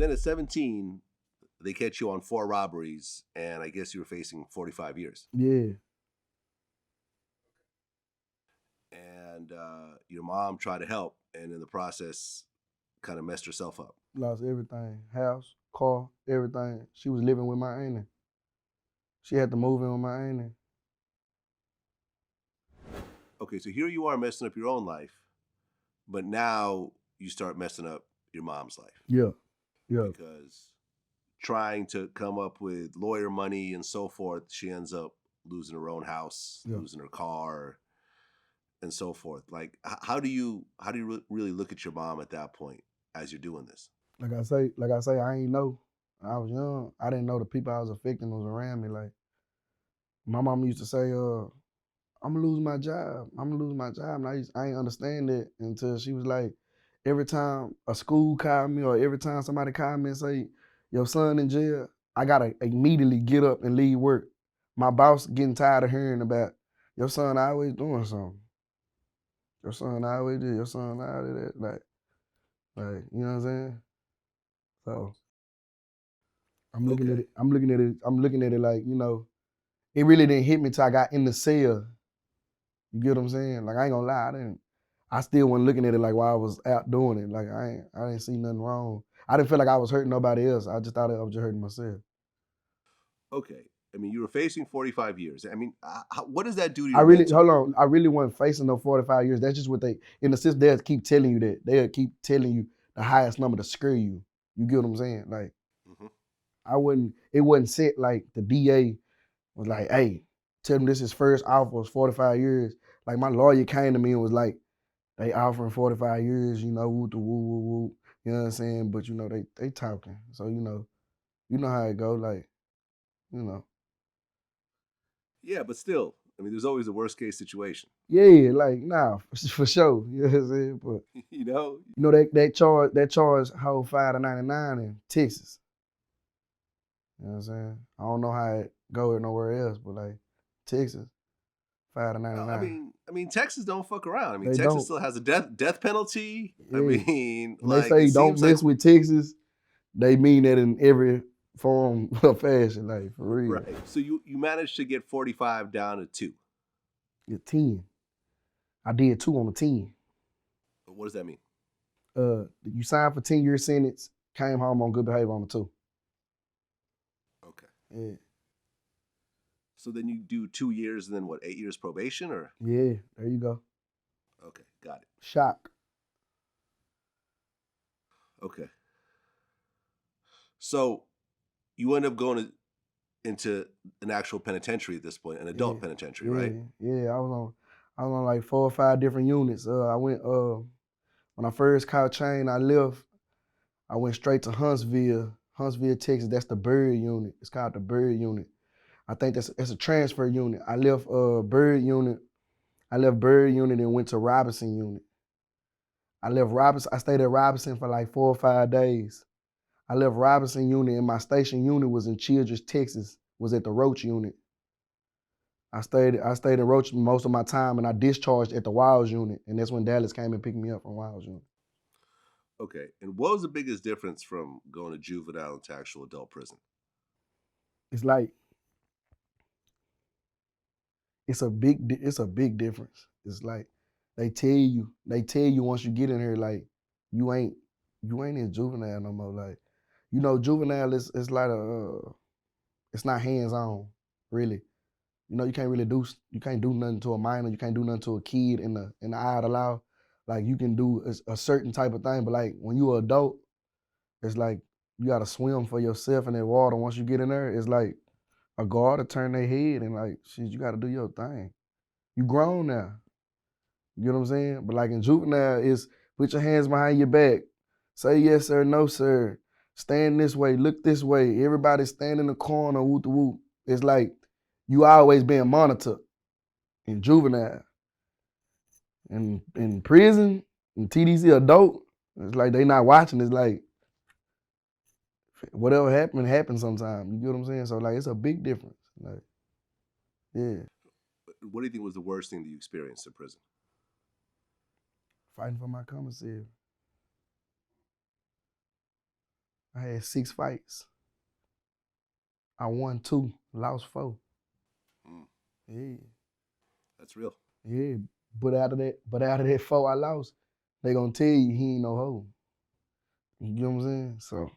then at 17, they catch you on 4 robberies, and I guess you were facing 45 years. Yeah. And your mom tried to help, and in the process, kind of messed herself up. Lost everything. House, car, everything. She was living with my auntie. She had to move in with my auntie. Okay, so here you are messing up your own life, but now you start messing up your mom's life. Yeah. Yeah. Because trying to come up with lawyer money and so forth, she ends up losing her own house, losing her car, and so forth. Like, how do you really look at your mom at that point as you're doing this? Like I say, I ain't know. I was young. I didn't know the people I was affecting was around me. Like my mom used to say, I'm gonna lose my job. I'm gonna lose my job. And I ain't understand that until she was like, every time a school called me or every time somebody called me and say, your son in jail, I gotta immediately get up and leave work. My boss getting tired of hearing about your son always doing something. Your son always did. Your son always did that. Like, you know what I'm saying? So I'm looking at it. I'm looking at it like, you know, it really didn't hit me till I got in the cell. You get what I'm saying? Like, I ain't gonna lie, I still wasn't looking at it like while I was out doing it. Like I didn't see nothing wrong. I didn't feel like I was hurting nobody else. I just thought I was just hurting myself. Okay. I mean, you were facing 45 years. I mean, what does that do to I your mental? hold on. I really wasn't facing no 45 years. That's just what they, in the sense, they'll keep telling you that. They'll keep telling you the highest number to scare you. You get what I'm saying? Like, it wasn't set like the DA was like, hey, tell him this is first offer is 45 years. Like my lawyer came to me and was like, they offering 45 years, you know, woo, woo, woo, woo. You know what I'm saying? But you know, they talking. So you know how it go, like, you know. Yeah, but still, I mean, there's always a worst case situation. Yeah, like, nah, for sure. You know what I'm saying? But you know? you know that charge hold 5 to 99 in Texas. You know what I'm saying? I don't know how it go nowhere else, but like Texas, 5 to 99. I mean, Texas don't fuck around. I mean, They Texas don't. still has a death penalty. Yeah. I mean, When they like say it don't seems like mess with Texas, they mean that in every form of fashion, like for real. right. So you managed to get 45 down to 2. You're 10. I did 2 on the 10. What does that mean? You signed for 10-year sentence, came home on good behavior on the 2. Okay. Yeah. So then you do 2 years and then what, 8 years probation or? Yeah, there you go. Okay, got it. Shock. Okay. So you end up going into an actual penitentiary at this point, an adult penitentiary, right? Yeah. I was on like 4 or 5 different units. I went when I first caught chain, I left. I went straight to Huntsville, Texas. That's the Bird unit. It's called the Bird unit. I think that's a transfer unit. I left Bird unit. I left Bird unit and went to Robinson unit. I stayed at Robinson for like 4 or 5 days. I left Robinson unit and my station unit was in Childress, Texas, was at the Roach unit. I stayed in Roach most of my time and I discharged at the Wiles unit. And that's when Dallas came and picked me up from Wiles unit. Okay. And what was the biggest difference from going to juvenile to actual adult prison? It's like, it's a big difference. It's like they tell you once you get in here, like you ain't in juvenile no more. Like, you know, juvenile is like it's not hands on, really. You know, you can't do nothing to a minor, you can't do nothing to a kid in the eye of the law. Like you can do a certain type of thing, but like when you're an adult, it's like you gotta swim for yourself in that water. Once you get in there, it's like a guard to turn their head and like, shit, you gotta do your thing. You grown now. You get what I'm saying? But like in juvenile, it's put your hands behind your back. Say yes sir, no sir. Stand this way, look this way. Everybody stand in the corner, whoop the whoop. It's like you always being monitored in juvenile. In prison, in TDC adult, it's like they not watching. It's like whatever happens sometimes. You get what I'm saying? So like it's a big difference. Like, yeah. What do you think was the worst thing that you experienced in prison? Fighting for my commissary. I had 6 fights. I won 2, lost 4. Mm, Yeah, that's real. yeah. But out of that 4 I lost, they gonna tell you he ain't no hoe. You get what I'm saying? So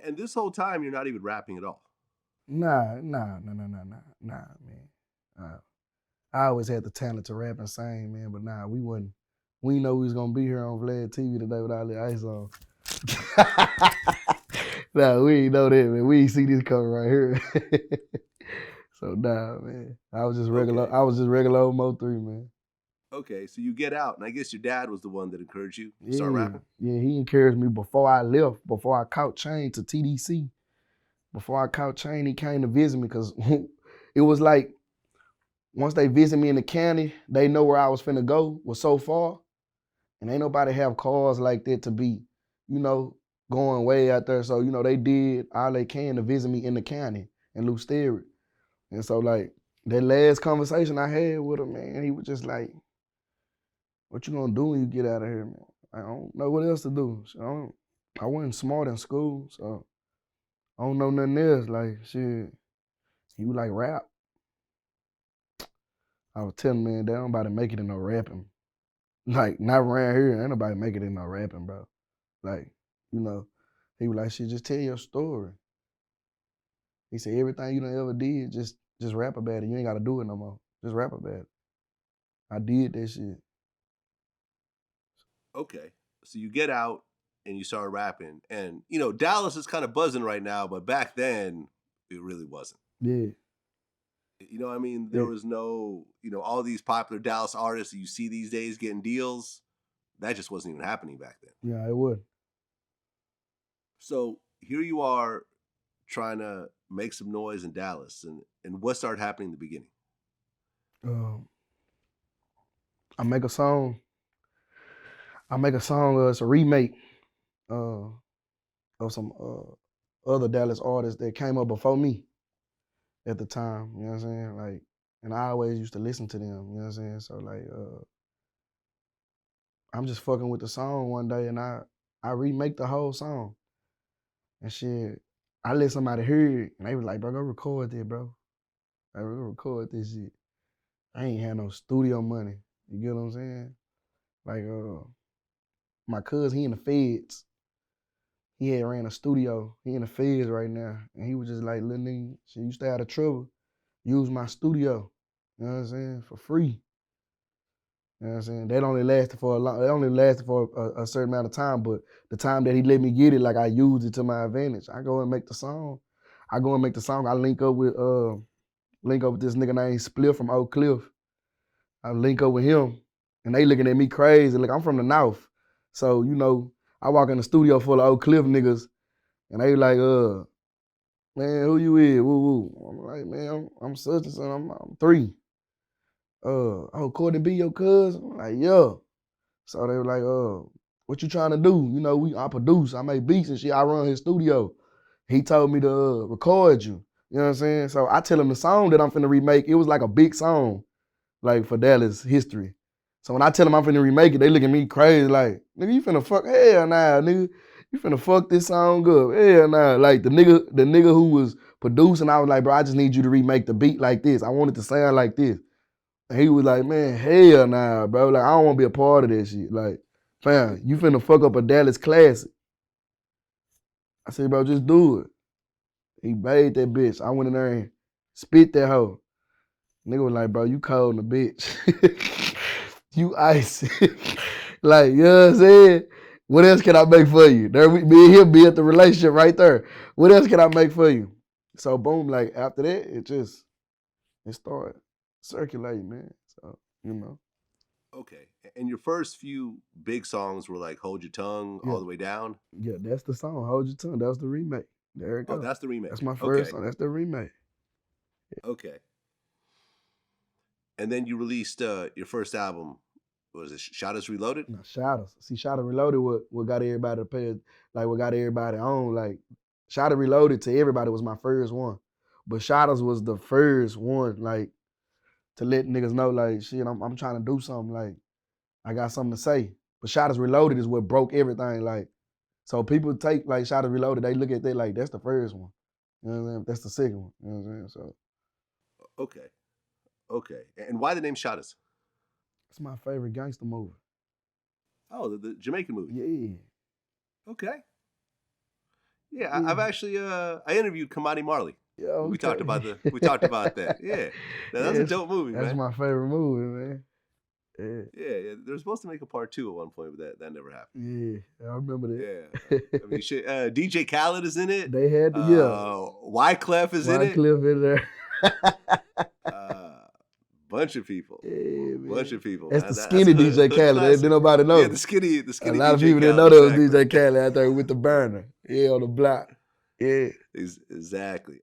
And this whole time, you're not even rapping at all. nah, man. I always had the talent to rap and sing, man, but nah, we wasn't. We didn't know we was gonna be here on VladTV today without the ice on. Nah, we ain't know that, man. We ain't see this coming right here. So nah, man. I was just regular. Okay. I was just regular old Mo3, man. Okay. So you get out, and I guess your dad was the one that encouraged you to start Yeah, rapping. yeah. He encouraged me before I left. Before I caught chain to TDC. Before I caught chain, he came to visit me because it was like once they visit me in the county, they know where I was finna go. Was so far. And ain't nobody have cars like that to be, you know, going way out there. So, they did all they can to visit me in the county in Lou Sterrett. And so, like, that last conversation I had with him, man, he was just like, what you gonna do when you get out of here, man? I don't know what else to do. So I wasn't smart in school, so I don't know nothing else. Like, shit, he was like, rap. I was telling man, they don't nobody make it in no rapping. Like, not around here, ain't nobody make it in no rapping, bro. Like, you know, he was like, shit, just tell your story. He said, everything you done ever did, just rap about it. You ain't gotta do it no more. Just rap about it. I did that shit. Okay. So you get out and you start rapping, and Dallas is kind of buzzing right now, but back then it really wasn't. Yeah. I mean, there Yeah. was no, all these popular Dallas artists that you see these days getting deals. That just wasn't even happening back then. Yeah, it would. So here you are trying to make some noise in Dallas, and what started happening in the beginning? Um, I make a song. It's a remake uh, of some other Dallas artists that came up before me at the time. You know what I'm saying? Like, and I always used to listen to them. You know what I'm saying? So like, I'm just fucking with the song one day, and I remake the whole song. And shit, I let somebody hear it, and they was like, bro, go record that, bro. Like, go record this shit. I ain't had no studio money. You get what I'm saying? Like, my cousin, he in the feds. He had ran a studio. He in the feds right now. And he was just like, little nigga, shit, you stay out of trouble. Use my studio. You know what I'm saying? For free. You know what I'm saying? That only lasted for a certain amount of time, but the time that he let me get it, like I used it to my advantage. I go and make the song. I link up with this nigga named Spliff from Oak Cliff. I link up with him, and they looking at me crazy. Like, I'm from the North. So, I walk in the studio full of Oak Cliff niggas, and they like, man, who you is? Woo woo. I'm like, man, I'm such and such. I'm 3. Oh, Courtney B, your cousin? I'm like, yeah. So they were like, what you trying to do? I produce, I make beats and shit. I run his studio. He told me to record you. You know what I'm saying? So I tell him the song that I'm finna remake, it was like a big song, like for Dallas history. So when I tell them I'm finna remake it, they look at me crazy like, nigga, you finna fuck, hell nah, nigga. You finna fuck this song up. Hell nah. Like the nigga who was producing, I was like, bro, I just need you to remake the beat like this. I want it to sound like this. And he was like, man, hell nah, bro. Like, I don't wanna be a part of that shit. Like, fam, you finna fuck up a Dallas classic. I said, bro, just do it. He made that bitch. I went in there and spit that hoe. Nigga was like, bro, you cold in the bitch. You ice. Like, you know what I'm saying? What else can I make for you? There me and him be at the relationship right there. What else can I make for you? So boom, like after that, it started circulating, man. So, you know. Okay. And your first few big songs were like Hold Your Tongue, Yeah. All the Way Down. Yeah, that's the song. Hold Your Tongue. That was the remake. There it Oh, go. that's the remake. That's my first Okay. song. That's the remake. Okay. And then you released your first album. What was it? Shottas Reloaded? Now, Shottas. See, Shottas Reloaded what got everybody to pay, like what got everybody on. Like, Shottas Reloaded to everybody was my first one. But Shottas was the first one, like, to let niggas know, like, shit, I'm trying to do something. Like, I got something to say. But Shottas Reloaded is what broke everything. Like, So people take like Shottas Reloaded, they look at that like that's the first one. You know what I'm saying? That's the second one. You know what I'm saying? So Okay. And why the name Shottas? it's my favorite gangster movie. Oh, the Jamaican movie. Yeah. Okay. Yeah, I've actually I interviewed Kamani Marley. Yeah, okay. We talked about that. Yeah. That's a dope movie, man. That's my favorite movie, man. Yeah. They were supposed to make a part 2 at one point, but that never happened. Yeah, I remember that. Yeah. I mean, shit. DJ Khaled is in it. They had to, Wyclef is in it. Wyclef in there. Bunch of people. Yeah, man. Bunch of people. That's the skinny DJ Khaled. Didn't nobody know. Yeah, the skinny. A lot of people didn't know that was DJ Khaled out there with the burner. Yeah, on the block. Yeah. Exactly.